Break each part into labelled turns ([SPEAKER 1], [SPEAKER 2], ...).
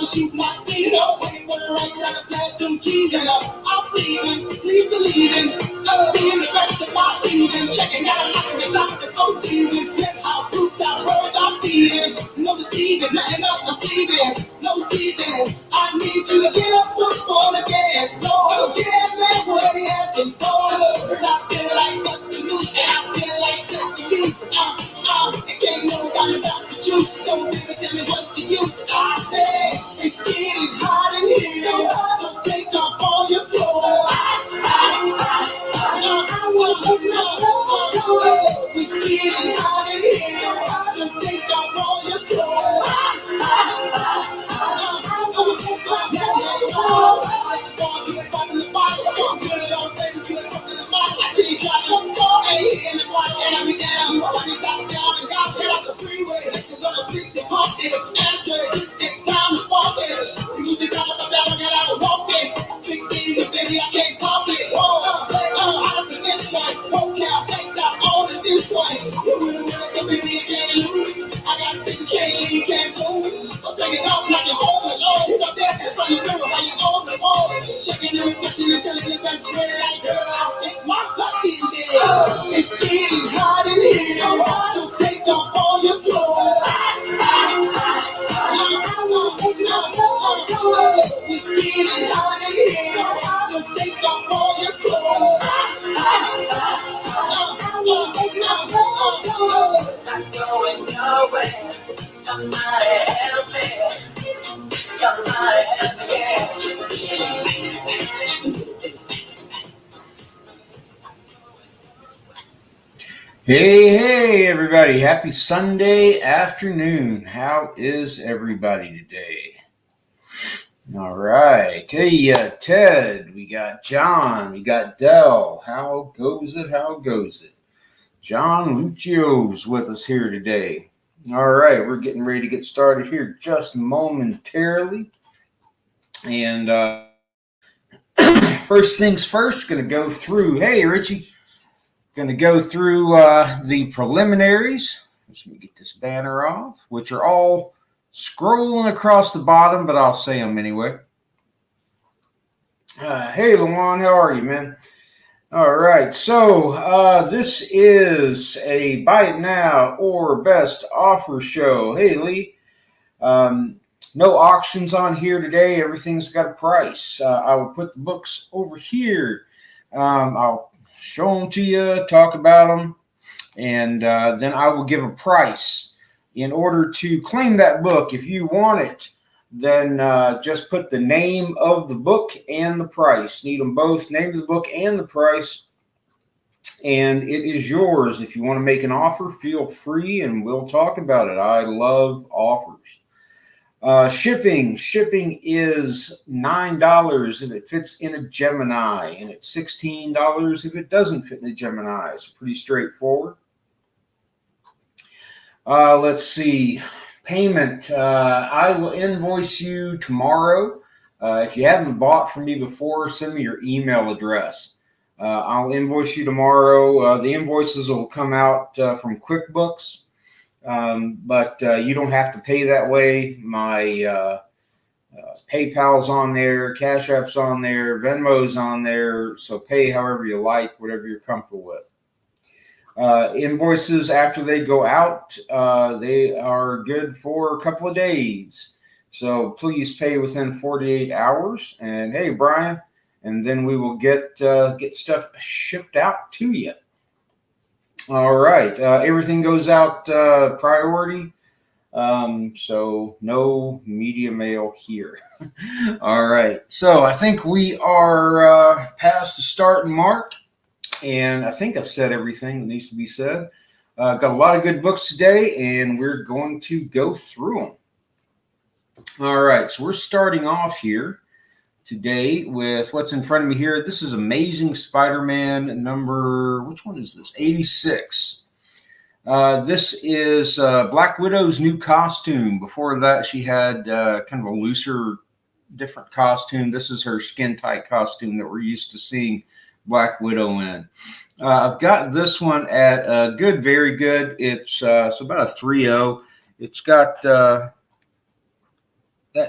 [SPEAKER 1] Shoot my speed up, waiting for the right time to flash them keys up. I'm leaving, please believe in being the best of my season. Checking out a lot of the top of the first season. Penthouse, rooftop, birds I'm feeding. No deceiving, nothing else I'm sleeving. No teasing, I need you to get up for the dance floor. Yeah, man, what he asking for? Cause I feel like busting loose, and I feel like touching you. And can't nobody stop the juice. So nigga, tell me what's the use? I say, it's getting hot in here, so take off all your clothes. It's getting hot in here, so take off all your clothes. I see you driving in the block, and I'll be down. You want me top down and got hit off the freeway. Let's go to 60 pump it. Answer, take time to walk it. You need to got up and down, get out and walk it. Big things, baby, I can't talk it. Out of position, vocab, take that all in this way. You really want so baby, you can't lose. I got things, can't leave, can't move. So take it off like you're home alone. You know dancing from the mirror while you're on the phone. Checking your reflection and telling your best friend like, girl, I think my luck is there. It's getting hot in here, so take off all your clothes. It's getting hot in here, so take off all your clothes.
[SPEAKER 2] I'm going nowhere. Somebody help me. Somebody help me.
[SPEAKER 3] Hey, everybody. Happy Sunday afternoon. How is everybody today? All right. Hey, Ted. We got John. We got Dell. How goes it? How goes it? John Lucio's with us here today. All right. We're getting ready to get started here just momentarily. And first things first, going to go through. Hey, Richie. Going to go through the preliminaries. Let me get this banner off, which are all scrolling across the bottom, but I'll say them anyway. Hey, Lawan, how are you, man? All right, so this is a Buy It Now or Best Offer show. Hey, Lee. No auctions on here today. Everything's got a price. I will put the books over here. I'll show them to you, talk about them, and then I will give a price. In order to claim that book, if you want it, then just put the name of the book and the price. Need them both, name of the book and the price, and it is yours. If you want to make an offer, feel free, and we'll talk about it. I love offers. Shipping is $9 if it fits in a Gemini, and it's $16 if it doesn't fit in a Gemini. It's pretty straightforward. Let's see. Payment. I will invoice you tomorrow. If you haven't bought from me before, send me your email address. I'll invoice you tomorrow. The invoices will come out from QuickBooks. But you don't have to pay that way. My PayPal's on there, Cash App's on there, Venmo's on there. So pay however you like, whatever you're comfortable with. Invoices, after they go out, they are good for a couple of days. So please pay within 48 hours. And hey, Brian, and then we will get stuff shipped out to you. All right. Everything goes out priority. So no media mail here. All right. So I think we are past the starting mark. And I think I've said everything that needs to be said. Got a lot of good books today, and we're going to go through them. All right. So we're starting off here today with what's in front of me here. This is Amazing Spider-Man number, which one is this? 86. This is Black Widow's new costume. Before that, she had kind of a looser, different costume. This is her skin-tight costume that we're used to seeing Black Widow in. I've got this one at good, very good. It's about a 3.0. It's got that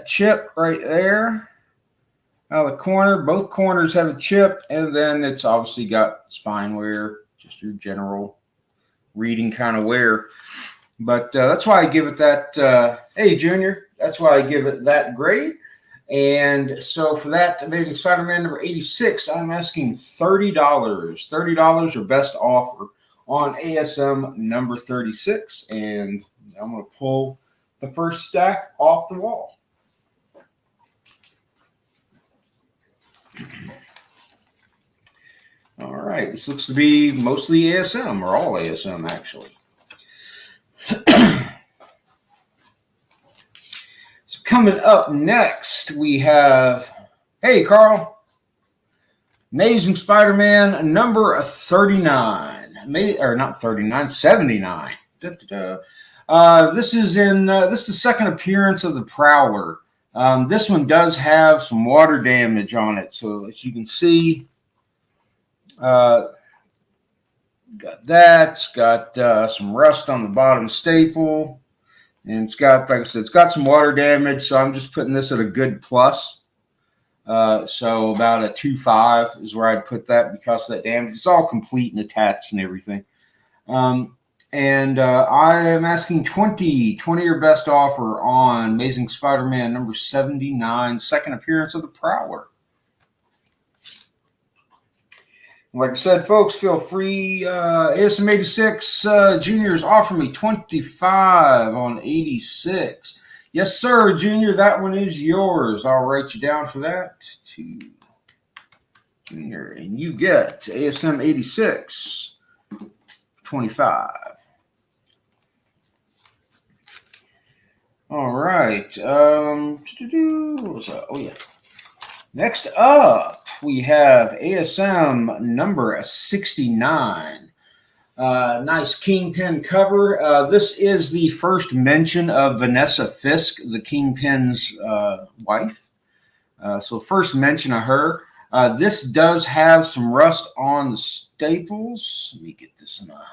[SPEAKER 3] chip right there out of the corner. Both corners have a chip, and then it's obviously got spine wear, just your general reading kind of wear. But that's why I give it that, hey, Junior, that's why I give it that grade. And so for that Amazing Spider-Man number 86, I'm asking $30. $30 or best offer on ASM number 36. And I'm going to pull the first stack off the wall. All right, this looks to be mostly ASM, or all ASM, actually. So coming up next, we have, hey, Carl, Amazing Spider-Man number 39. Or not 39, 79. This is the second appearance of the Prowler. This one does have some water damage on it, so as you can see, got that. It's got some rust on the bottom staple, and it's got, like I said, it's got some water damage. So I'm just putting this at a good plus. So about a 2.5 is where I'd put that because of that damage. It's all complete and attached and everything. And I am asking 20 your best offer on Amazing Spider-Man number 79, second appearance of the Prowler. Like I said, folks, feel free. ASM 86 Junior's offer me 25 on 86. Yes, sir, Junior, that one is yours. I'll write you down for that. To Junior, and you get ASM 86 25. All right. What was that? Oh, yeah. Next up, we have ASM number 69. Nice Kingpin cover. This is the first mention of Vanessa Fisk, the Kingpin's wife. So first mention of her. This does have some rust on the staples. Let me get this in a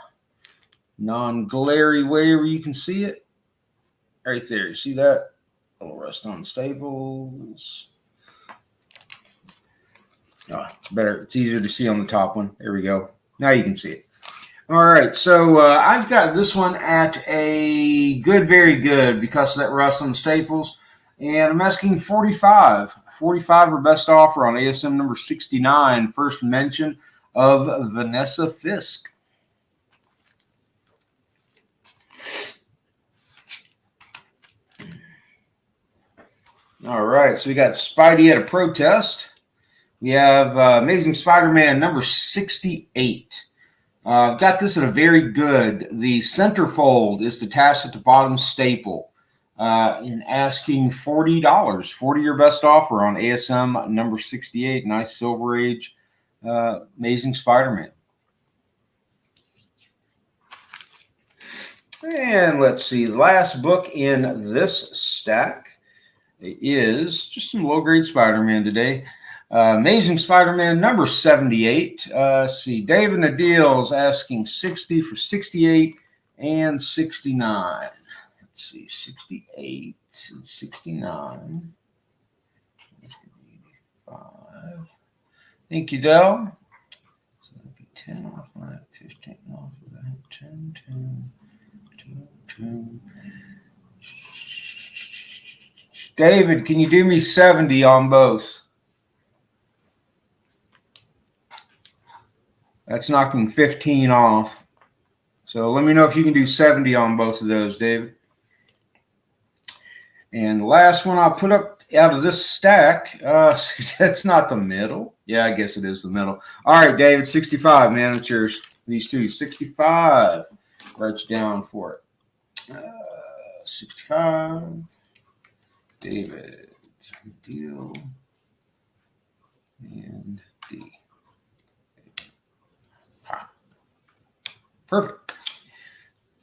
[SPEAKER 3] non-glary way where you can see it. Right there. You see that? A little rust on the staples. Oh, it's better. It's easier to see on the top one. There we go. Now you can see it. All right. So I've got this one at a good, very good because of that rust on the staples. And I'm asking 45. 45 or best offer on ASM number 69. First mention of Vanessa Fisk. All right. So we got Spidey at a protest. We have Amazing Spider-Man number 68. Got this at a very good. The centerfold is detached at the bottom staple. In asking $40. 40 your best offer on ASM number 68. Nice Silver Age Amazing Spider-Man. And let's see. The last book in this stack is just some low-grade Spider-Man today. Amazing Spider-Man number 78. See, David Nadeel's asking 60 for 68 and 69. Let's see, 68 and 69. 85. Thank you, Del. So that'd be 10 off that, 15 off of that, 10, 10, 2, 2. David, can you do me 70 on both? That's knocking 15 off. So let me know if you can do 70 on both of those, David. And the last one I'll put up out of this stack, that's not the middle. Yeah, I guess it is the middle. All right, David, 65, man. That's yours. These two, 65. Write you down for it. 65. David, deal. Perfect.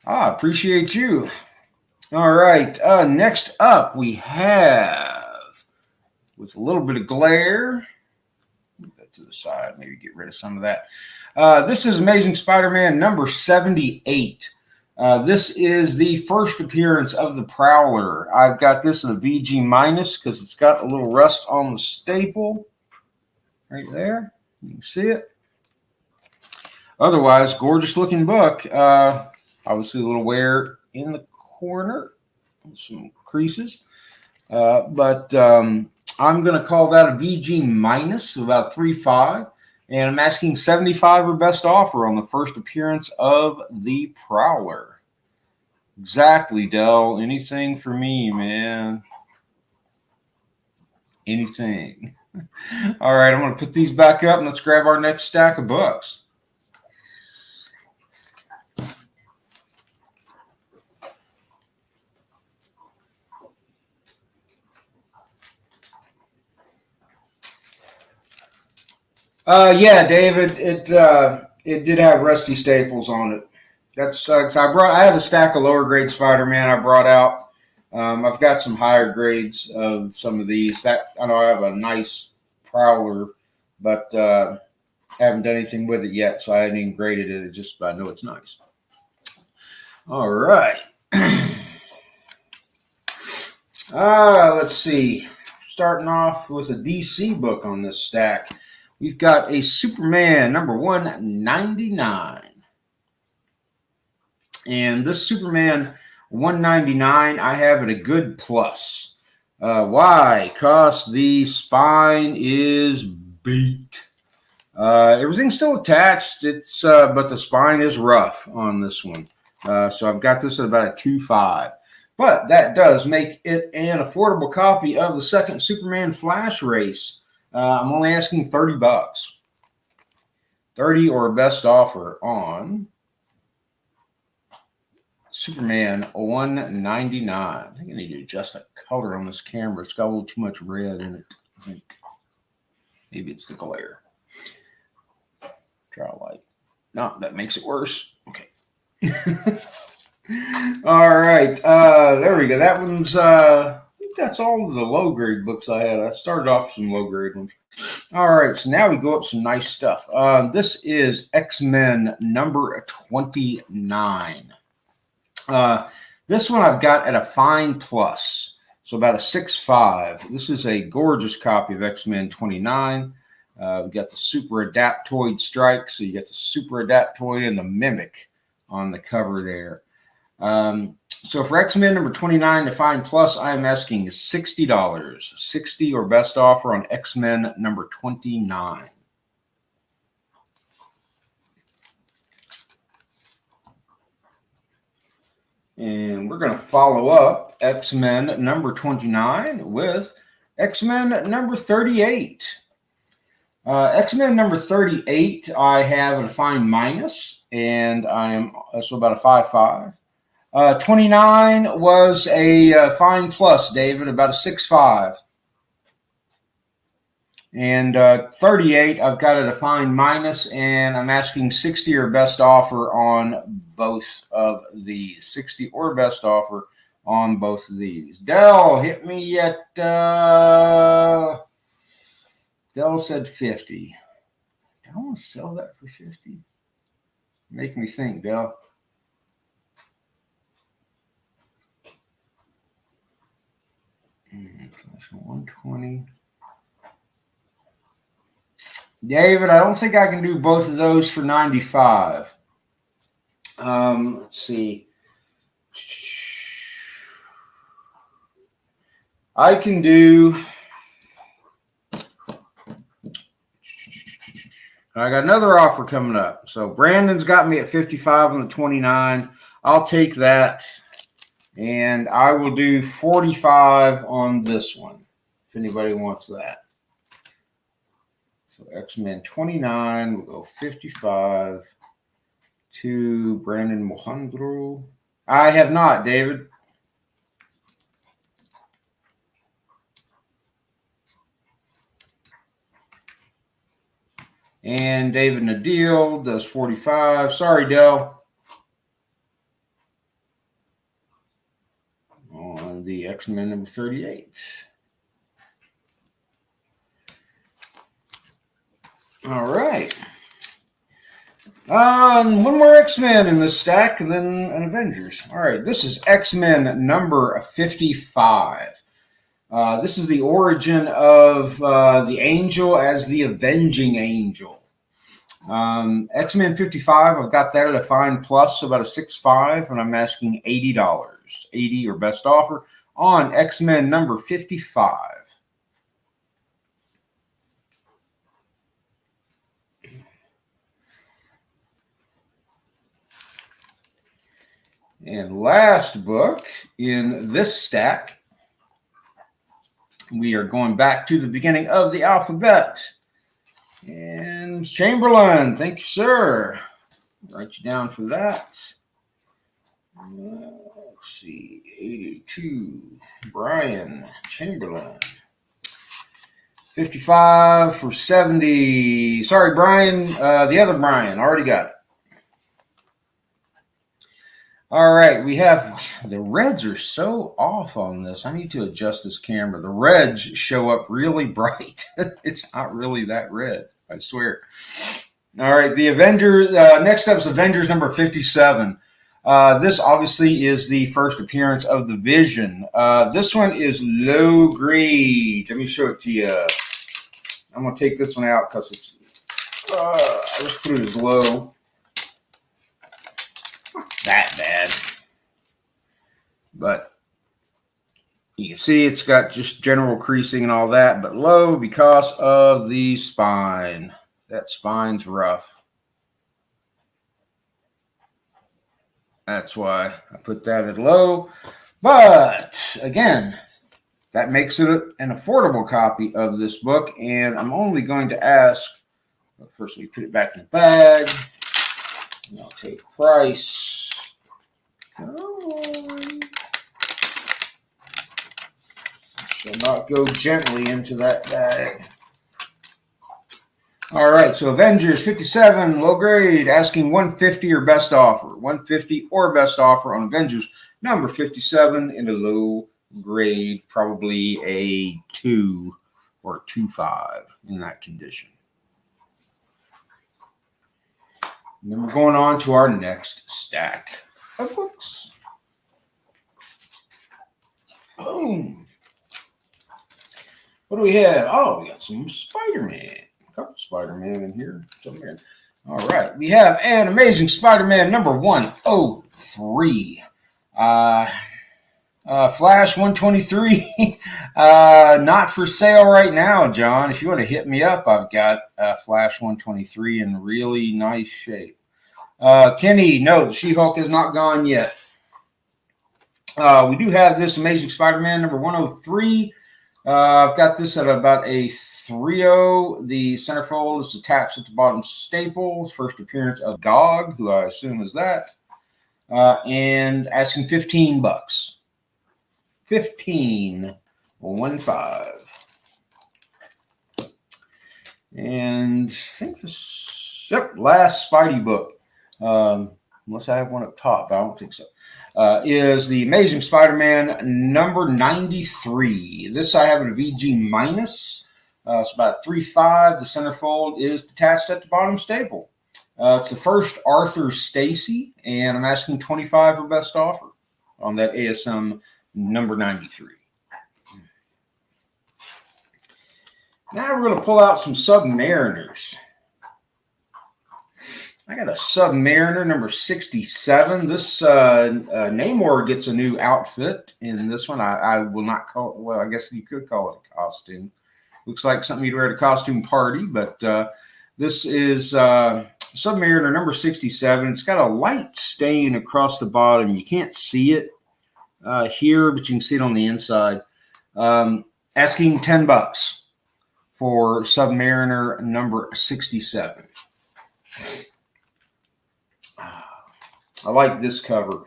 [SPEAKER 3] Appreciate you. All right. Next up, we have, with a little bit of glare, move that to the side, maybe get rid of some of that. This is Amazing Spider-Man number 78. This is the first appearance of the Prowler. I've got this at a VG minus because it's got a little rust on the staple right there. You can see it. Otherwise, gorgeous looking book. Obviously, a little wear in the corner, some creases. But I'm going to call that a VG minus, about 3.5. And I'm asking 75 or best offer on the first appearance of the Prowler. Exactly, Dell. Anything for me, man. Anything. All right, I'm going to put these back up and let's grab our next stack of books. Yeah, David. It did have rusty staples on it. That sucks. I have a stack of lower grade Spider-Man I brought out. I've got some higher grades of some of these. I know I have a nice Prowler, but haven't done anything with it yet, so I haven't even graded it. I know it's nice. All right. Let's see. Starting off with a DC book on this stack. We've got a Superman number 199. And this Superman 199, I have at a good plus. Why? Because the spine is beat. Everything's still attached. But the spine is rough on this one. So I've got this at about a 2.5. But that does make it an affordable copy of the second Superman Flash race. I'm only asking $30. 30 or best offer on Superman 199. I think I need to adjust the color on this camera. It's got a little too much red in it. I think maybe it's the glare. Try a light. No, that makes it worse. Okay. All right. There we go. That one's I think that's all of the low grade books I had. I started off with some low grade ones. All right, so now we go up some nice stuff. This is X-Men number 29. This one I've got at a fine plus, so about a 6.5. This is a gorgeous copy of X-Men 29. We've got the Super Adaptoid Strike, so you got the Super Adaptoid and the Mimic on the cover there. So for X-Men number 29 to fine plus, I am asking $60. 60 or best offer on X-Men number 29. And we're going to follow up X-Men number 29 with X-Men number 38. X-Men number 38, I have a fine minus, and I am so about a 5.5. 29 was a fine plus, David, about a 6.5. And 38, I've got it a fine minus, and I'm asking 60 or best offer on both of these. 60 or best offer on both of these. Dell, hit me at, Dell said 50. Do I want to sell that for 50? Make me think, Dell. 120. David, I don't think I can do both of those for 95. Let's see. I can do. I got another offer coming up. So Brandon's got me at 55 on the 29. I'll take that. And I will do 45 on this one, if anybody wants that. So X-Men 29, we'll go 55 to Brandon Mohandro. I have not, David. And David Nadil does 45. Sorry, Dell. X-Men number 38. All right. One more X-Men in this stack, and then an Avengers. All right, this is X-Men number 55. This is the origin of the Angel as the Avenging Angel. X-Men 55, I've got that at a fine plus, so about a 6.5, and I'm asking $80. $80 or best offer on X-Men number 55. And last book in this stack, we are going back to the beginning of the alphabet. And Chamberlain, thank you, sir. Write you down for that. Let's see, 82, Brian Chamberlain. 55 for 70. Sorry, Brian, the other Brian, already got it. All right, we have, the reds are so off on this. I need to adjust this camera. The reds show up really bright. It's not really that red, I swear. All right, the Avengers, next up is Avengers number 57. This obviously is the first appearance of the Vision. This one is low grade. Let me show it to you. I'm going to take this one out because it's, I just put it as low. That bad, but you can see it's got just general creasing and all that, but low because of the spine. That spine's rough. That's why I put that at low. But again, that makes it an affordable copy of this book, and I'm only going to ask, first we put it back in the bag, and I'll take price. Shall not go gently into that bag. All right, so Avengers 57, low grade, asking $150 or best offer. $150 or best offer on Avengers number 57 in a low grade, probably a 2 or 2.5 in that condition. And then we're going on to our next stack of books. Boom. What do we have? Oh, we got some Spider-Man. A couple Spider-Man in here somewhere. All right. We have an Amazing Spider-Man number 103. Flash 123. Not for sale right now, John. If you want to hit me up, I've got Flash 123 in really nice shape. Kenny, no, the She-Hulk is not gone yet. We do have this Amazing Spider-Man number 103. I've got this at about a 3.0. The centerfold is attached at the bottom staple. First appearance of Gog, who I assume is that. And asking $15. 15. 1.5. And I think this, yep, last Spidey book. Unless I have one up top, but I don't think so. Is the Amazing Spider-Man number 93. This I have at a VG minus. It's about a 3.5. The centerfold is detached at the bottom staple. It's the first Arthur Stacy, and I'm asking $25 for best offer on that ASM number 93. Now we're going to pull out some Submariners. I got a Submariner number 67. This Namor gets a new outfit in this one. I will not call it, well, I guess you could call it a costume. Looks like something you'd wear at a costume party, but this is Submariner number 67. It's got a light stain across the bottom. You can't see it here, but you can see it on the inside. Asking $10 for Submariner number 67. I like this cover.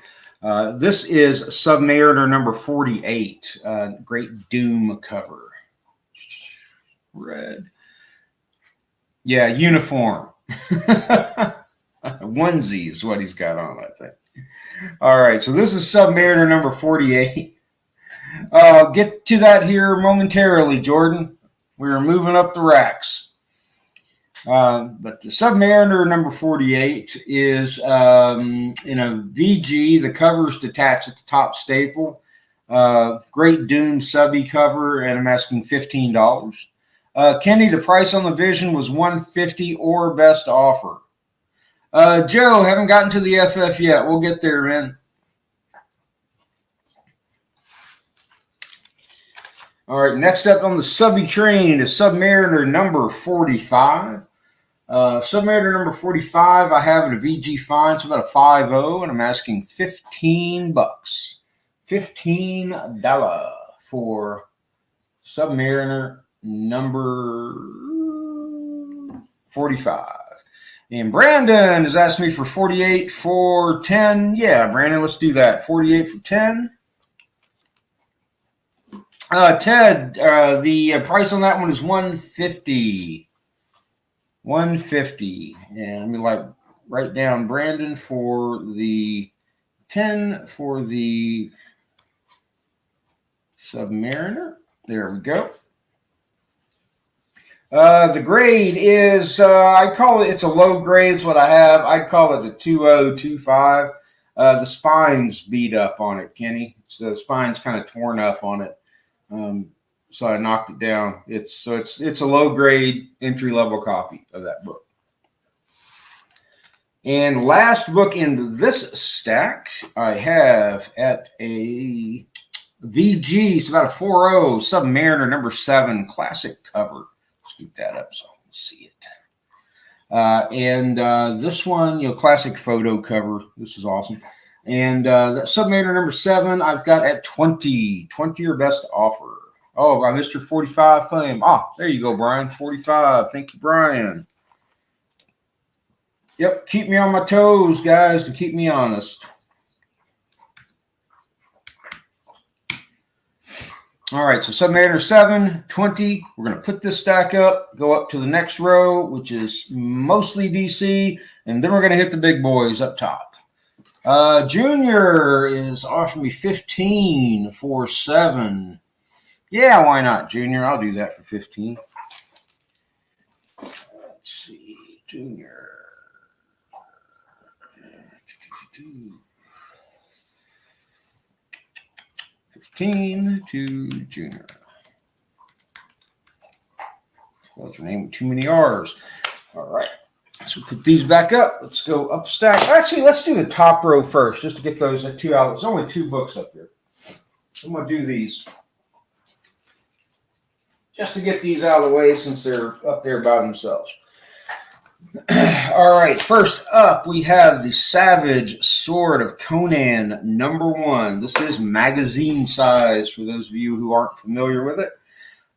[SPEAKER 3] This is Submariner number 48. Great Doom cover. Red. Yeah, uniform. Onesie is what he's got on, I think. All right, so this is Submariner number 48. I'll get to that here momentarily, Jordan. We're moving up the racks. But the Submariner number 48 is in a VG. The cover is detached at the top staple. Great Dune subby cover, and I'm asking $15. Kenny, the price on the Vision was $150 or best offer. Joe, haven't gotten to the FF yet. We'll get there, man. All right, next up on the subby train is Submariner number 45. Submariner number 45, I have in a VG fine. It's about a 5.0, and I'm asking $15. $15 for Submariner number 45. And Brandon has asked me for 48 for 10. Yeah, Brandon, let's do that. 48 for 10. Ted, the price on that one is $150. $150. And let me write down Brandon for the 10 for the Submariner. There we go. The grade is, I call it, it's a low grade, is what I have. I'd call it a 2.025. The spine's beat up on it, Kenny. The spine's kind of torn up on it. So I knocked it down. It's a low grade entry level copy of that book. And last book in this stack, I have at a VG. It's about a 4.0 Submariner number 7 classic cover. Scoop that up so I can see it. And this one, classic photo cover. This is awesome. And that Submariner number 7, I've got at 20 or best offer. Oh, I missed your 45 claim. There you go, Brian. 45. Thank you, Brian. Yep, keep me on my toes, guys, and keep me honest. All right, so Submariner 7, 20. We're going to put this stack up, go up to the next row, which is mostly DC, and then we're going to hit the big boys up top. Junior is offering me 15 for 7. Yeah, why not, Junior? I'll do that for 15. Let's see, Junior. 15 to Junior. Those are named too many R's. All right. So put these back up. Let's go up stack. Actually, let's do the top row first, just to get those at 2 out. There's only 2 books up here. So I'm going to do these just to get these out of the way since they're up there by themselves. All right, first up, we have the Savage Sword of Conan, number 1. This is magazine size for those of you who aren't familiar with it.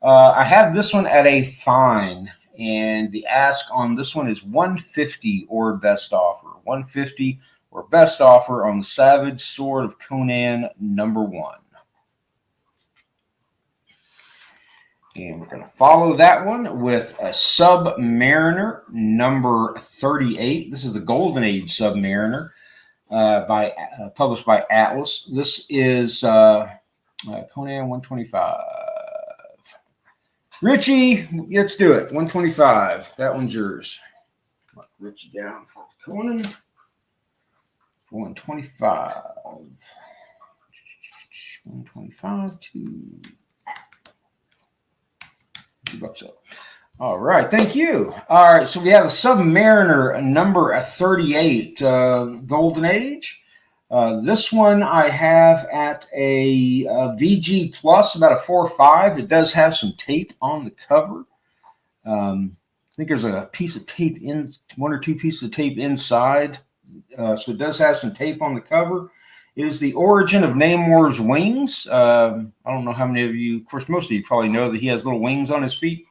[SPEAKER 3] I have this one at a fine, and the ask on this one is $150 or best offer. $150 or best offer on the Savage Sword of Conan, number 1. And we're going to follow that one with a Submariner number 38. This is the Golden Age Submariner, published by Atlas. This is Conan 125. Richie, let's do it. 125. That one's yours. Mark Richie down for Conan. 125. 125 to $2 up. All right, thank you. All right, so we have a Submariner number 38, Golden Age. This one I have at a VG Plus, about a 4.5. It does have some tape on the cover. I think there's a piece of tape one or two pieces of tape inside. So it does have some tape on the cover. It is the origin of Namor's wings. I don't know how many of you, of course, most of you probably know that he has little wings on his feet.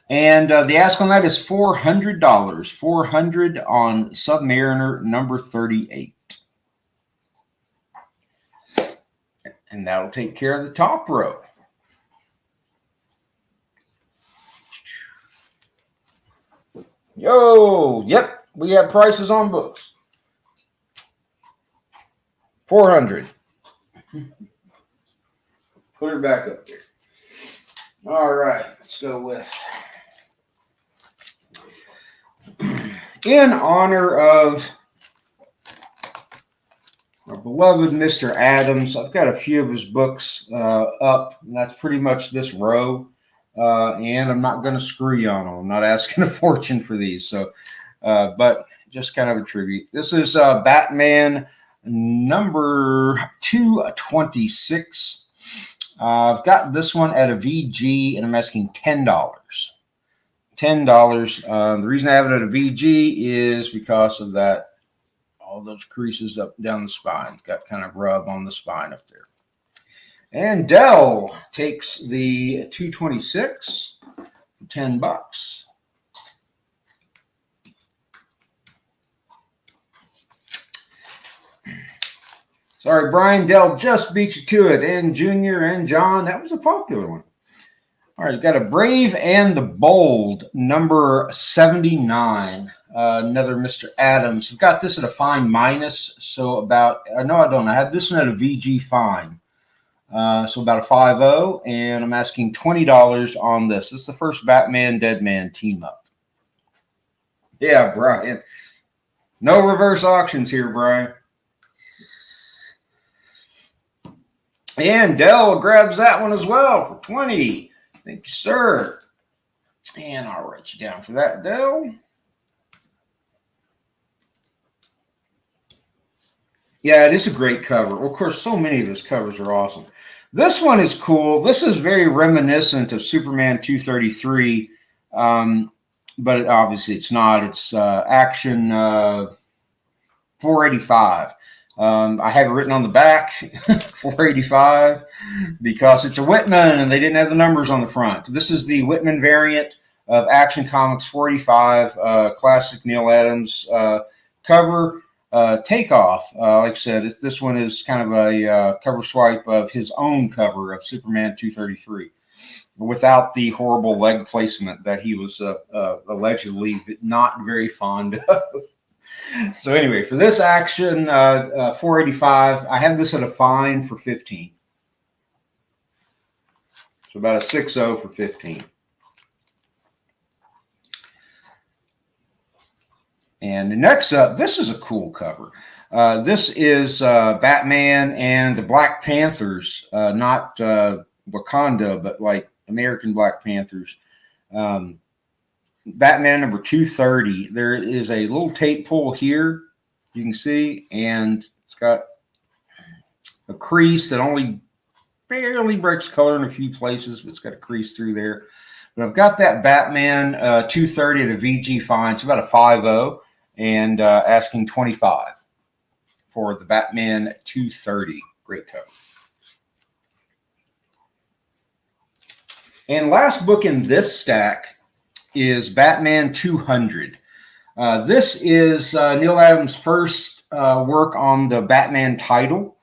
[SPEAKER 3] And the ask on that is $400. $400 on Submariner number 38. And that'll take care of the top row. Yep, we have prices on books. $400. Put her back up there. All right, let's go with, in honor of our beloved Mr. Adams, I've got a few of his books up, and that's pretty much this row. And I'm not going to screw you on them. I'm not asking a fortune for these. So, but just kind of a tribute. This is Batman number 226. I've got this one at a VG, and I'm asking $10. $10. The reason I have it at a VG is because of that. All those creases up and down the spine. Got kind of rub on the spine up there. And Dell takes the 226 for $10. Sorry, Brian. Dell just beat you to it. And Junior and John, that was a popular one. All right, got a Brave and the Bold, number 79. Another Mr. Adams. I've got this at a fine minus, so about, no, I don't. I have this one at a VG fine. So about a 5.0, and I'm asking $20 on this. This is the first Batman Deadman team up. Yeah, Brian. No reverse auctions here, Brian. And Dell grabs that one as well for $20. Thank you, sir. And I'll write you down for that, Dell. Yeah, it is a great cover. Well, of course, so many of those covers are awesome. This one is cool. This is very reminiscent of Superman 233, but obviously it's not. It's Action 485. I have it written on the back, 485, because it's a Whitman and they didn't have the numbers on the front. This is the Whitman variant of Action Comics 485, classic Neil Adams cover. Takeoff. Like I said, this one is kind of a cover swipe of his own cover of Superman 233 without the horrible leg placement that he was allegedly not very fond of. So anyway, for this Action 485, I have this at a fine for 15. So about a 6.0 for 15. And next up, this is a cool cover. This is Batman and the Black Panthers, not Wakanda, but like American Black Panthers. Batman number 230. There is a little tape pull here, you can see, and it's got a crease that only barely breaks color in a few places, but it's got a crease through there. But I've got that Batman 230 at a VG fine. It's about a 5.0. And asking $25 for the Batman 230. Great cover. And last book in this stack is Batman 200. This is Neil Adams' first work on the Batman title.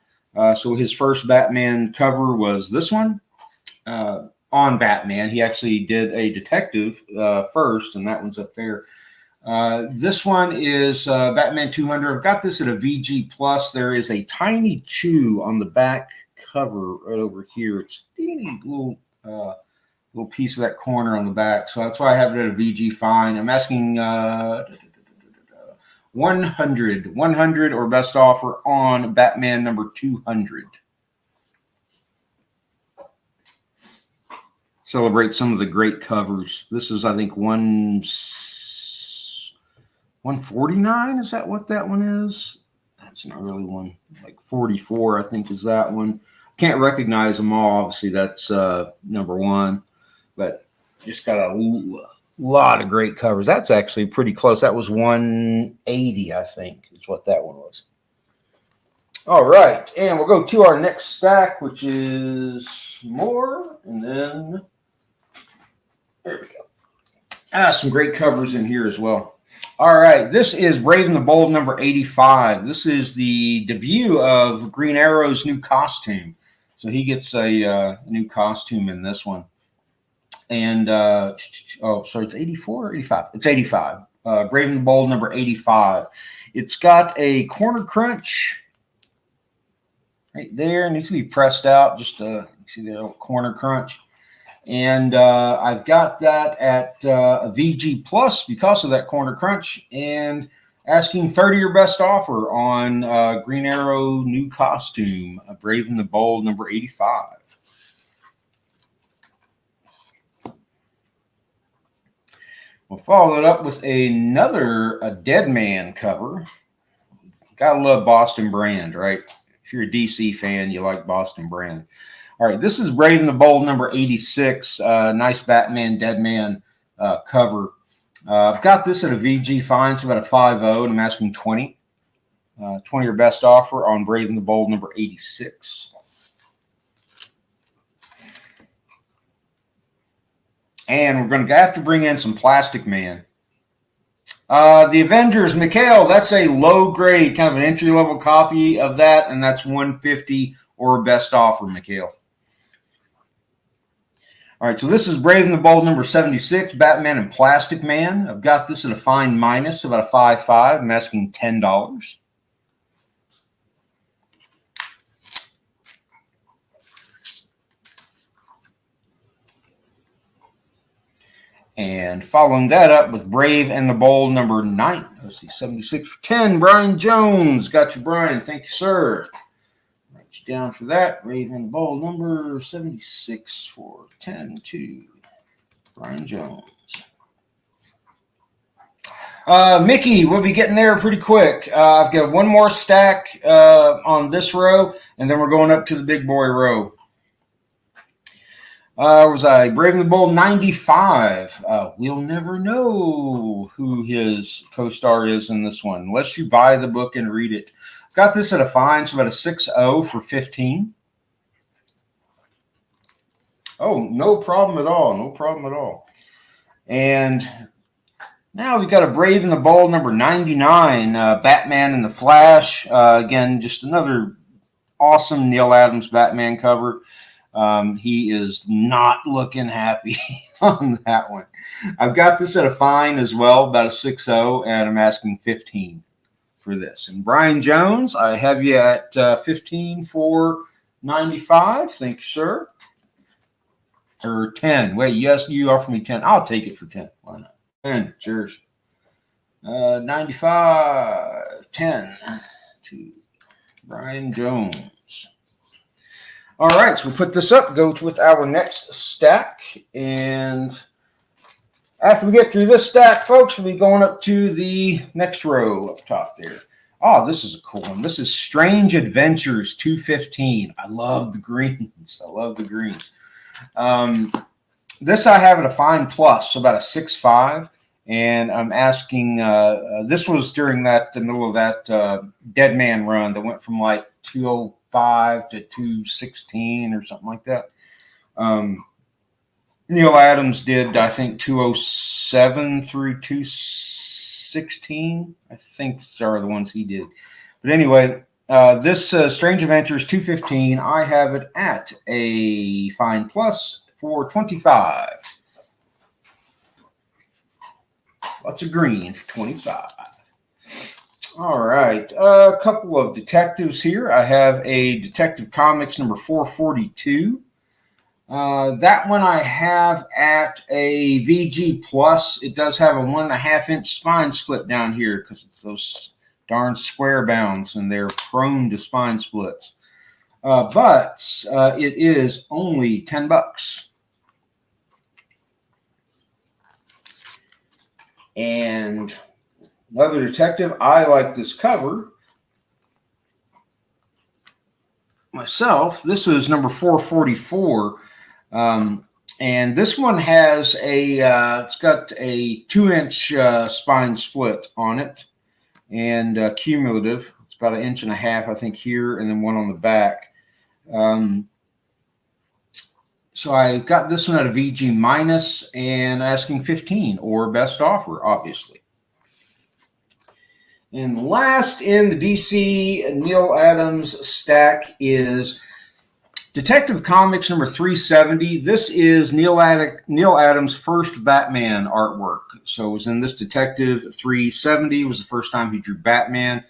[SPEAKER 3] So his first Batman cover was this one on Batman. He actually did a detective first, and that one's up there. This one is Batman 200. I've got this at a VG Plus. There is a tiny chew on the back cover right over here. It's a teeny little piece of that corner on the back. So that's why I have it at a VG fine. I'm asking 100 or best offer on Batman number 200. Celebrate some of the great covers. This is, I think, 149, is that what that one is? That's not really one. Like 44, I think, is that one. Can't recognize them all. Obviously, that's number one. But just got a lot of great covers. That's actually pretty close. That was 180, I think, is what that one was. All right. And we'll go to our next stack, which is more. And then there we go. Some great covers in here as well. All right, this is Brave and the Bold number 85. This is the debut of Green Arrow's new costume. So he gets a new costume in this one. And, it's 84 or 85? It's 85. Brave and the Bold number 85. It's got a corner crunch right there. It needs to be pressed out just a see the little corner crunch. And I've got that at a VG Plus because of that corner crunch, and asking 30 or best offer on Green Arrow new costume, Brave and the Bold number 85. We'll follow it up with a Dead Man cover. Gotta love Boston Brand, right? If you're a DC fan, you like Boston Brand. All right, this is Brave and the Bold number 86. Nice Batman Dead Man cover. I've got this at a VG fine, so about a 5.0, and I'm asking 20. 20 or best offer on Brave and the Bold number 86. And we're going to have to bring in some Plastic Man. The Avengers, Mikhail, that's a low grade, kind of an entry level copy of that, and that's 150 or best offer, Mikhail. All right, so this is Brave and the Bold number 76, Batman and Plastic Man. I've got this at a fine minus, about a 5.5. I'm asking $10. And following that up with Brave and the Bold number 9. Let's see, 76 for 10. Brian Jones. Got you, Brian. Thank you, sir. Write you down for that. Brave and the Bold number 76 for 10 to Brian Jones. Mickey, we'll be getting there pretty quick. I've got one more stack on this row, and then we're going up to the big boy row. Was I Brave and the Bold 95? We'll never know who his co-star is in this one unless you buy the book and read it. Got this at a fine, so about a 6.0 for 15. Oh, no problem at all. No problem at all. And now we've got a Brave and the Bold number 99, Batman and the Flash. Again, just another awesome Neil Adams Batman cover. He is not looking happy on that one. I've got this at a fine as well, about a 6.0, and I'm asking 15 for this. And Brian Jones, I have you at 15 for 95. Thank you, sir. Or 10. Wait, yes, you offer me 10. I'll take it for 10. Why not? 10. Cheers. 95, 10 to Brian Jones. All right, so we put this up, go with our next stack, and after we get through this stack, folks, we'll be going up to the next row up top there. Oh, this is a cool one. This is Strange Adventures 215. I love the greens. I love the greens. This I have at a fine plus, so about a 6.5, and I'm asking, this was during the middle of that Dead Man run that went from like 205 to 216 or something like that. Neil Adams did, I think, 207 through 216. I think are the ones he did. But anyway, this Strange Adventures 215, I have it at a fine plus for 25. Lots of green for 25. All right, a couple of detectives here. I have a Detective Comics number 442. That one I have at a VG Plus. It does have a 1.5-inch spine split down here because it's those darn square bounds and they're prone to spine splits. But it is only $10. And another detective, I like this cover myself. This is number 444. And this one has it's got a 2-inch spine split on it and cumulative. It's about 1.5 inches, I think, here, and then one on the back. So I got this one at a VG minus and asking 15 or best offer, obviously. And last in the DC Neil Adams stack is Detective Comics number 370. This is Neil Adams' first Batman artwork. So it was in this Detective 370. It was the first time he drew Batman.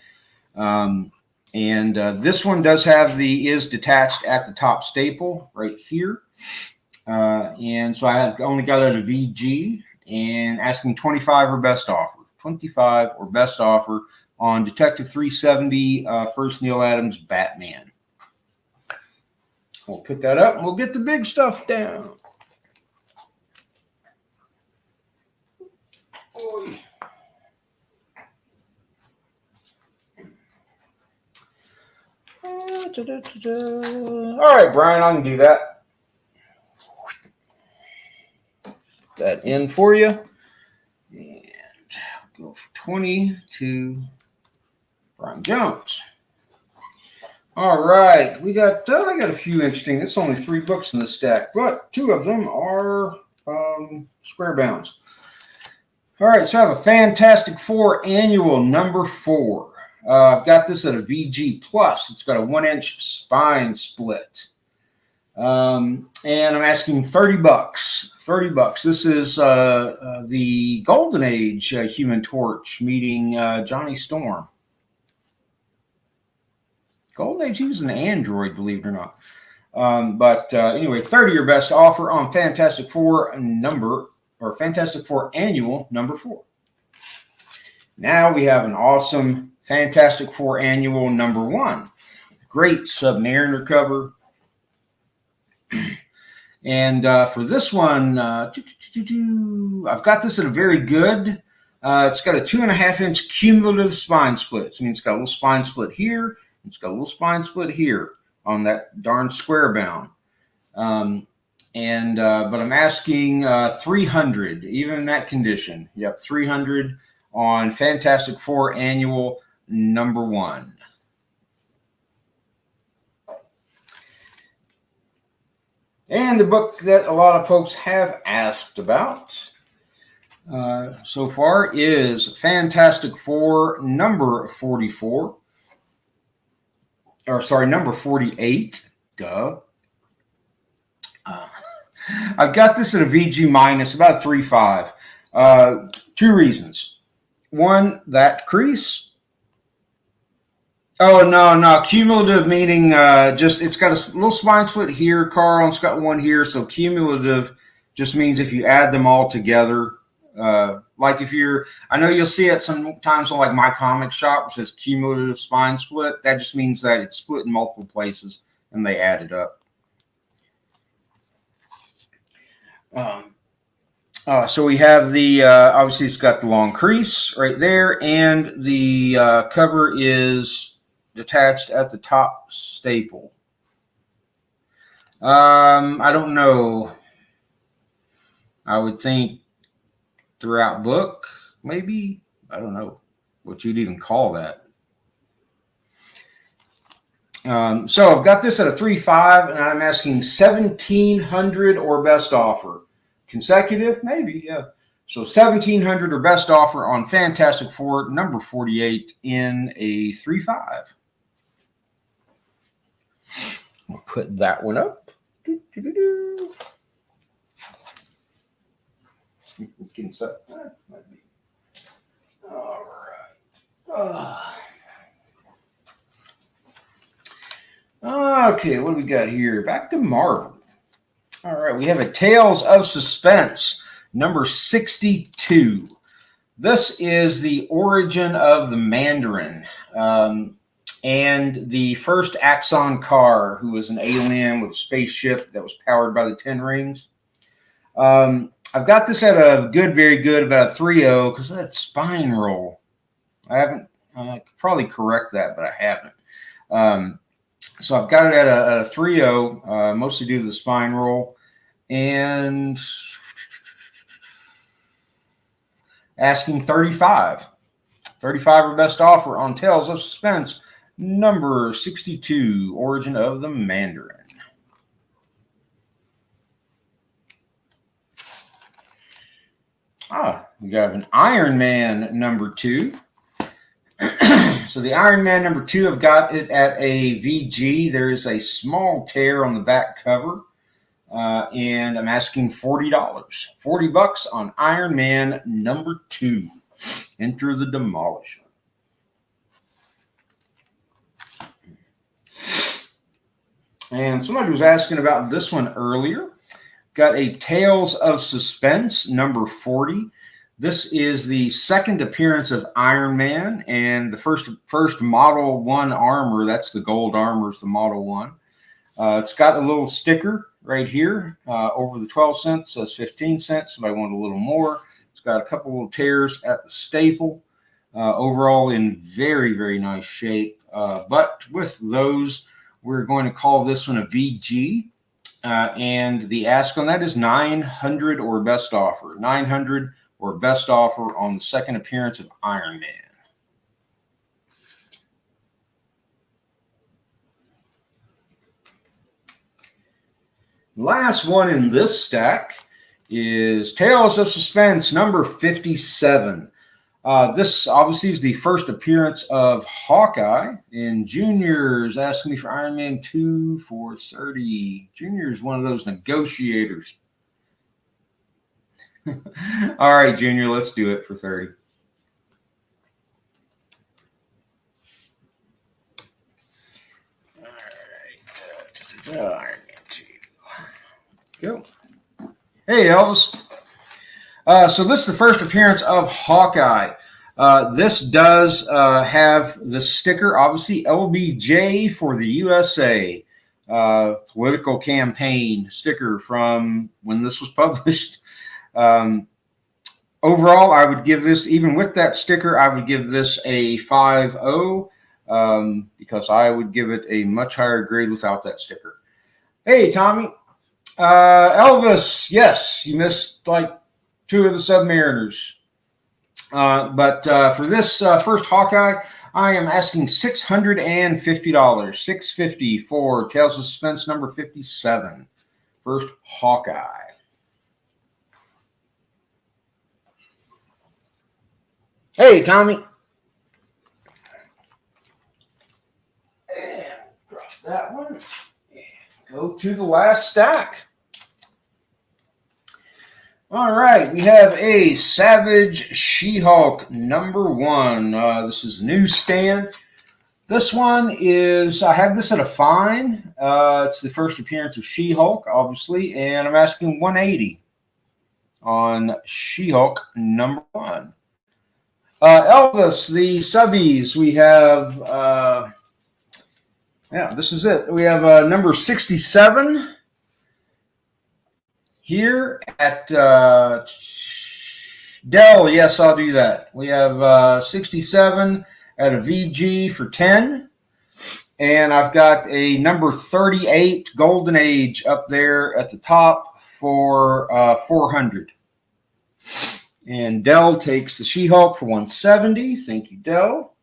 [SPEAKER 3] And this one does have the is detached at the top staple right here. And so I have only got it at a VG and asking 25 or best offer. 25 or best offer on Detective 370, First Neil Adams Batman. We'll put that up and we'll get the big stuff down. Oy. All right, Brian, I can do that. That in for you. And go for 20 to Brian Jones. All right, I got a few interesting. It's only 3 books in the stack, but 2 of them are square bounds. All right, so I have a Fantastic Four Annual number 4. I've got this at a VG Plus. It's got a 1-inch spine split. And I'm asking $30. $30. This is the Golden Age Human Torch meeting Johnny Storm. Golden Age, he was an android, believe it or not. But anyway, 30 or best offer on Fantastic Four Fantastic Four Annual number 4. Now we have an awesome Fantastic Four Annual number 1. Great Submariner cover. And for this one, I've got this at a very good. It's got a 2.5-inch cumulative spine split. So it means it's got a little spine split here. It's got a little spine split here on that darn square bound. But I'm asking 300, even in that condition. Yep, 300 on Fantastic Four Annual number 1. And the book that a lot of folks have asked about so far is Fantastic Four number 44. Or sorry, number 48. Duh. I've got this at a VG minus, about 3.5. 2 reasons. One, that crease. Oh, no. Cumulative meaning just it's got a little spine split here, Carl. It's got one here. So cumulative just means if you add them all together. Like if you're, I know you'll see it sometimes on like My Comic Shop, which says cumulative spine split. That just means that it's split in multiple places and they add it up. So we have the, obviously it's got the long crease right there, and the cover is detached at the top staple. I don't know. I would think throughout book, maybe. I don't know what you'd even call that. So I've got this at a 3.5, and I'm asking 1,700 or best offer. Consecutive, maybe, yeah. So 1,700 or best offer on Fantastic Four number 48 in a 3.5. We'll put that one up. We can set that. All right. Okay, what do we got here? Back to Marvel. All right, we have a Tales of Suspense, number 62. This is the origin of the Mandarin and the first Axon Car, who was an alien with a spaceship that was powered by the 10 rings. I've got this at a good, very good, about a 3.0 because of that spine roll. I could probably correct that, but I haven't. So I've got it at a 3.0, mostly due to the spine roll, and asking 35. 35 or best offer on Tales of Suspense, number 62, Origin of the Mandarin. We got an Iron Man number 2. So the Iron Man number 2, I've got it at a VG. There is a small tear on the back cover, and I'm asking $40. $40 on Iron Man number 2. Enter the Demolisher. And somebody was asking about this one earlier. Got a Tales of Suspense, number 40. This is the second appearance of Iron Man and the first Model 1 armor. That's the gold armor, is the Model 1. It's got a little sticker right here over the 12 cents, says 15 cents. Somebody wanted a little more. It's got a couple little tears at the staple. Overall in very, very nice shape. But with those, we're going to call this one a VG. And the ask on that is 900 or best offer. 900 or best offer on the second appearance of Iron Man. Last one in this stack is Tales of Suspense, number 57. This obviously is the first appearance of Hawkeye. And Junior's asking me for Iron Man 2 for 30. Junior is one of those negotiators. All right, Junior, let's do it for 30. All right. Iron Man 2. Go. Hey, Elvis. So this is the first appearance of Hawkeye. This does have the sticker, obviously LBJ for the USA. Political campaign sticker from when this was published. Overall, I would give this, even with that sticker, I would give this a 5.0 because I would give it a much higher grade without that sticker. Hey, Tommy. Elvis, yes, you missed like 2 of the Submariners. But for this first Hawkeye, I am asking $650. $650 for Tales of Suspense number 57. First Hawkeye. Hey, Tommy. And drop that one. And go to the last stack. All right, we have a Savage She-Hulk number 1. This is newsstand. This one is, I have this at a fine. It's the first appearance of She-Hulk, obviously, and I'm asking $180 on She-Hulk number 1. Elvis, the subbies, we have, this is it. We have number 67 here at Dell. Yes, I'll do that. We have 67 at a VG for 10. And I've got a number 38 Golden Age up there at the top for 400. And Dell takes the She-Hulk for 170. Thank you, Dell.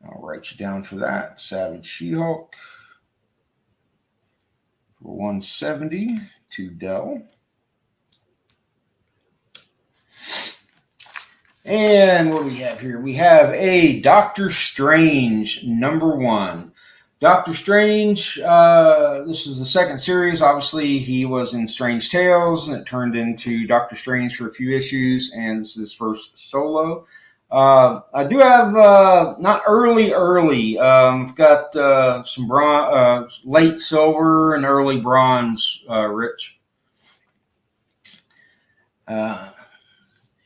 [SPEAKER 3] I'll write you down for that. Savage She-Hulk for 170 to Dell. And what do we have here? We have a Doctor Strange number 1. Doctor Strange, this is the second series. Obviously, he was in Strange Tales, and it turned into Doctor Strange for a few issues, and this is his first solo. I do have, not early. I've got some late silver and early bronze, Rich.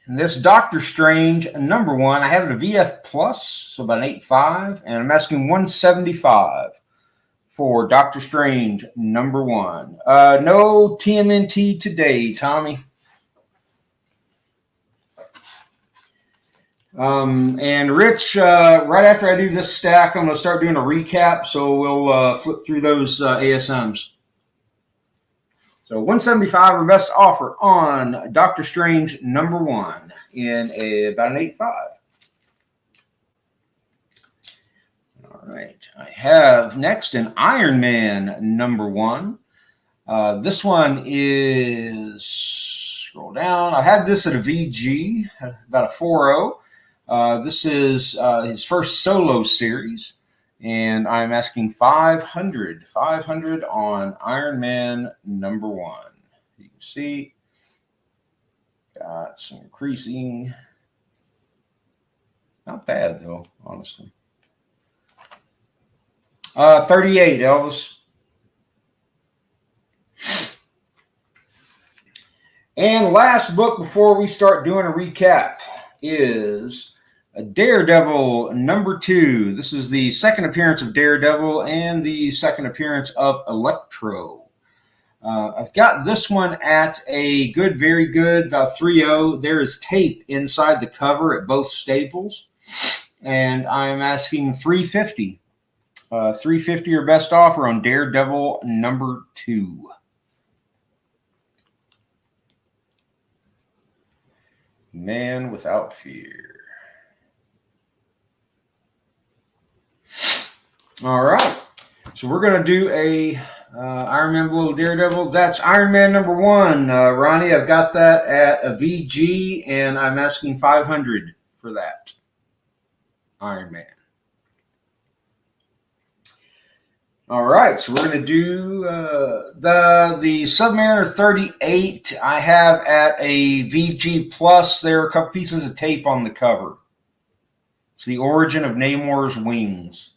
[SPEAKER 3] And this Doctor Strange number 1, I have it a VF Plus, so about an 8.5, and I'm asking $175 for Doctor Strange number 1. No TMNT today, Tommy. And Rich, right after I do this stack, I'm going to start doing a recap, so we'll flip through those ASMs. So 175 or best offer on Doctor Strange number 1 in about an 8.5. All right. I have next an Iron Man number 1. This one is, scroll down. I had this at a VG, about a 4.0. This is his first solo series. And I'm asking 500 on Iron Man number 1. You can see, got some creasing. Not bad, though, honestly. 38, Elvis. And last book before we start doing a recap is Daredevil number 2. This is the second appearance of Daredevil and the second appearance of Electro. I've got this one at a good, very good, about 3.0. There is tape inside the cover at both staples, and I'm asking $3.50. $3.50 or best offer on Daredevil number 2. Man Without Fear. All right, so we're going to do a Iron Man Below Daredevil. That's Iron Man number 1. Ronnie, I've got that at a VG, and I'm asking $500 for that Iron Man. All right, so we're going to do the Submariner 38. I have at a VG Plus. There are a couple pieces of tape on the cover. It's the origin of Namor's wings.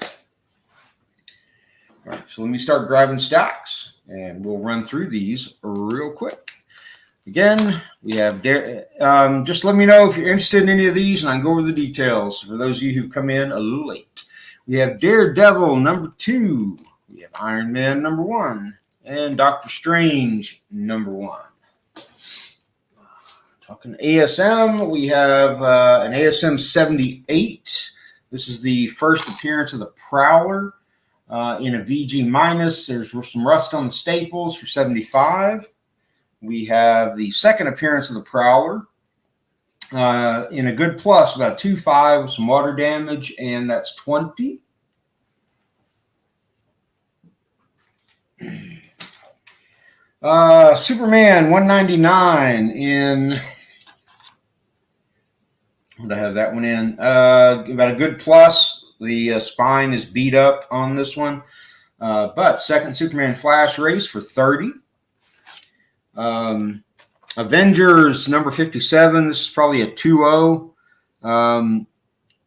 [SPEAKER 3] All right, so let me start grabbing stacks, and we'll run through these real quick. Again, we have just let me know if you're interested in any of these, and I can go over the details for those of you who've come in a little late. We have Daredevil number 2. We have Iron Man number 1, and Doctor Strange number 1. Talking ASM, we have an ASM 78. This is the first appearance of the Prowler. In a VG minus, there's some rust on the staples for 75. We have the second appearance of the Prowler in a good plus, about 2.5 with some water damage, and that's 20. Superman 199 in, what did I have that one in? About a good plus. The spine is beat up on this one. But second Superman Flash race for 30. Avengers number 57. This is probably a 2.0.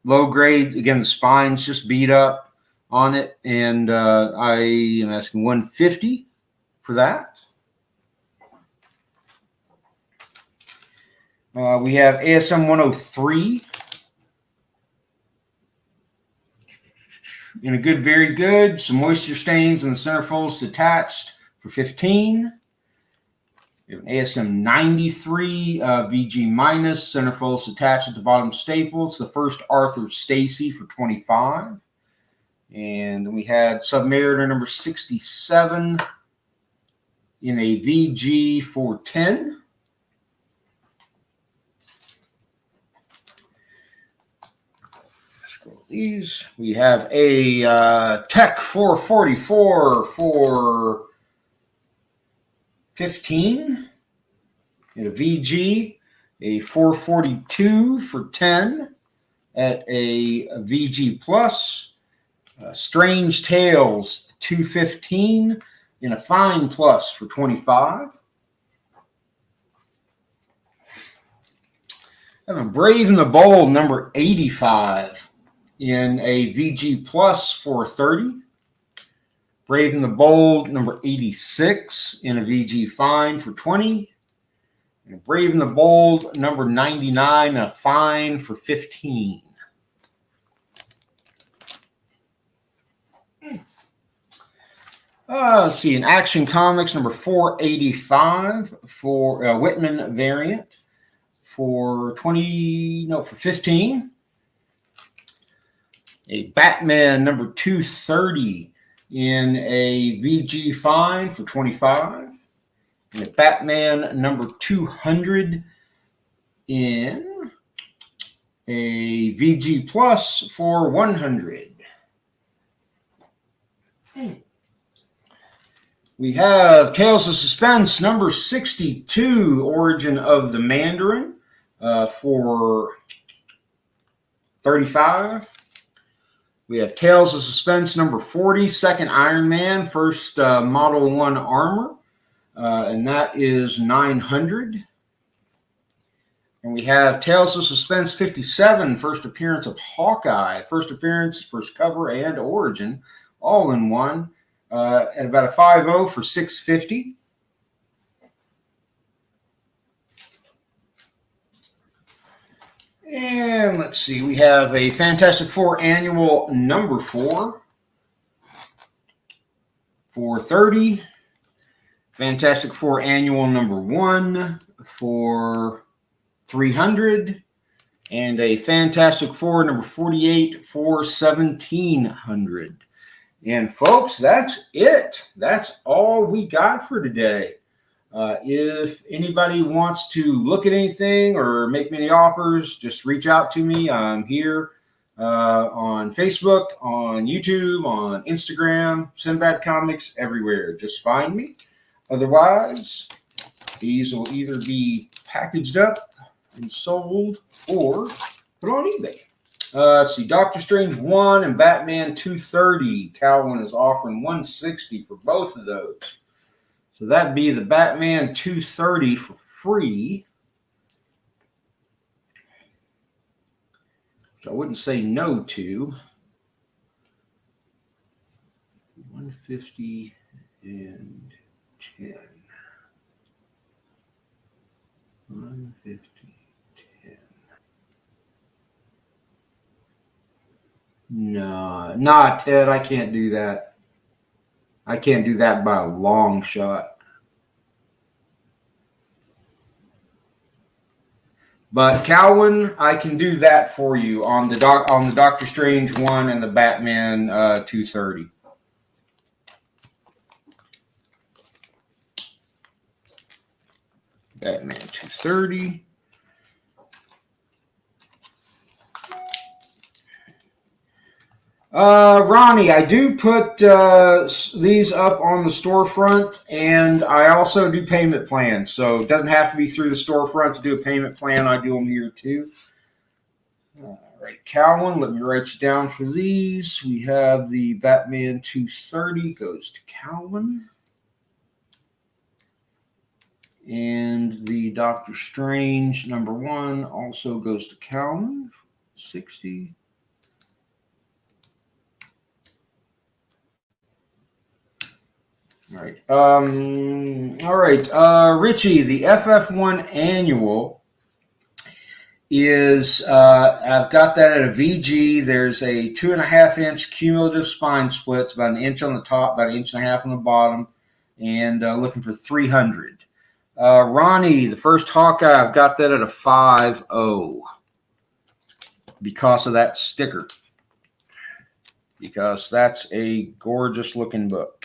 [SPEAKER 3] Low grade. Again, the spine's just beat up on it. And I am asking $150 for that. We have ASM 103. In a good, very good. Some moisture stains in the centerfolds detached for 15. We have an ASM 93 VG minus, centerfolds attached at the bottom staples. The first Arthur Stacy for 25. And then we had Submariner number 67 in a VG for 10. These, we have a Tech 444 for 15, and a VG, a 442 for 10 at a VG plus, Strange Tales 215 in a fine plus for 25. I have a Brave and the Bold number 85. In a VG plus for 30. Brave and the Bold number 86 in a VG fine for 20. And Brave and the Bold number 99 a fine for 15. Let's see, an Action Comics number 485 for Whitman variant for 15. A Batman number 230 in a VG fine for 25. And a Batman number 200 in a VG plus for 100. We have Tales of Suspense number 62, Origin of the Mandarin for 35. We have Tales of Suspense number 40, second Iron Man, first Model 1 armor, and that is 900. And we have Tales of Suspense 57, first appearance of Hawkeye, first appearance, first cover, and origin, all in one, at about a 5.0 for $6.50. And let's see, we have a Fantastic Four annual number 4 for $30. Fantastic Four annual number 1 for $300, and a Fantastic Four number 48 for $1,700. And folks, that's it. That's all we got for today. If anybody wants to look at anything or make me any offers, just reach out to me. I'm here on Facebook, on YouTube, on Instagram, Sinbad Comics, everywhere. Just find me. Otherwise, these will either be packaged up and sold or put on eBay. Let's see, Doctor Strange 1 and Batman 230. Calvin is offering $160 for both of those. So that'd be the Batman 230 for free. Which I wouldn't say no to. 150 and 10. 150, 10. No, Ted, I can't do that. I can't do that by a long shot. But Calvin, I can do that for you on the Doctor Strange 1 and the Batman 230. Batman 230. Ronnie, I do put these up on the storefront, and I also do payment plans. So it doesn't have to be through the storefront to do a payment plan. I do them here too. All right, Calvin, let me write you down for these. We have the Batman 230 goes to Calvin. And the Doctor Strange number 1 also goes to Calvin. 60. All right. Richie, the FF1 annual is, I've got that at a VG. There's a 2.5-inch cumulative spine splits, about an inch on the top, about an inch and a half on the bottom, and looking for $300. Ronnie, the first Hawkeye, I've got that at a 5.0 because of that sticker. Because that's a gorgeous looking book.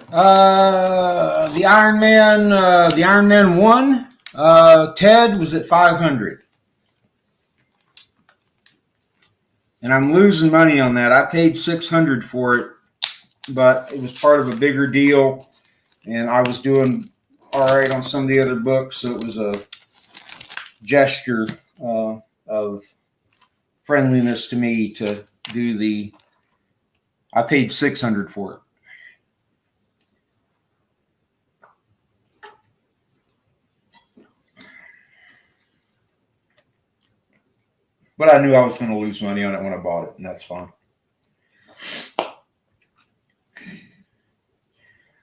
[SPEAKER 3] The Iron Man 1, Ted was at 500. And I'm losing money on that. I paid 600 for it, but it was part of a bigger deal, and I was doing all right on some of the other books, so it was a gesture of friendliness to me to do the. I paid 600 for it. But I knew I was going to lose money on it when I bought it, and that's fine.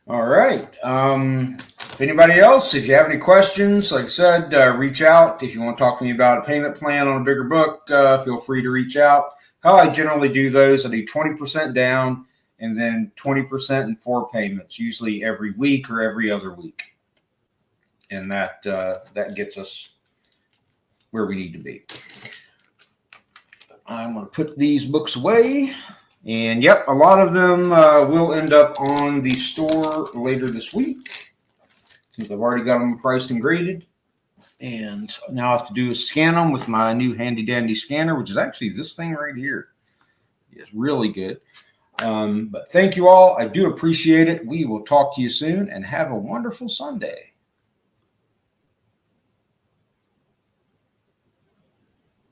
[SPEAKER 3] All right. If anybody else, if you have any questions, like I said, reach out. If you want to talk to me about a payment plan on a bigger book, feel free to reach out. How I generally do those, I do 20% down and then 20% in 4 payments, usually every week or every other week. And that gets us where we need to be. I'm going to put these books away. And, yep, a lot of them will end up on the store later this week, since I've already got them priced and graded. And now all I have to do is scan them with my new handy-dandy scanner, which is actually this thing right here. It's really good. But thank you all. I do appreciate it. We will talk to you soon, and have a wonderful Sunday.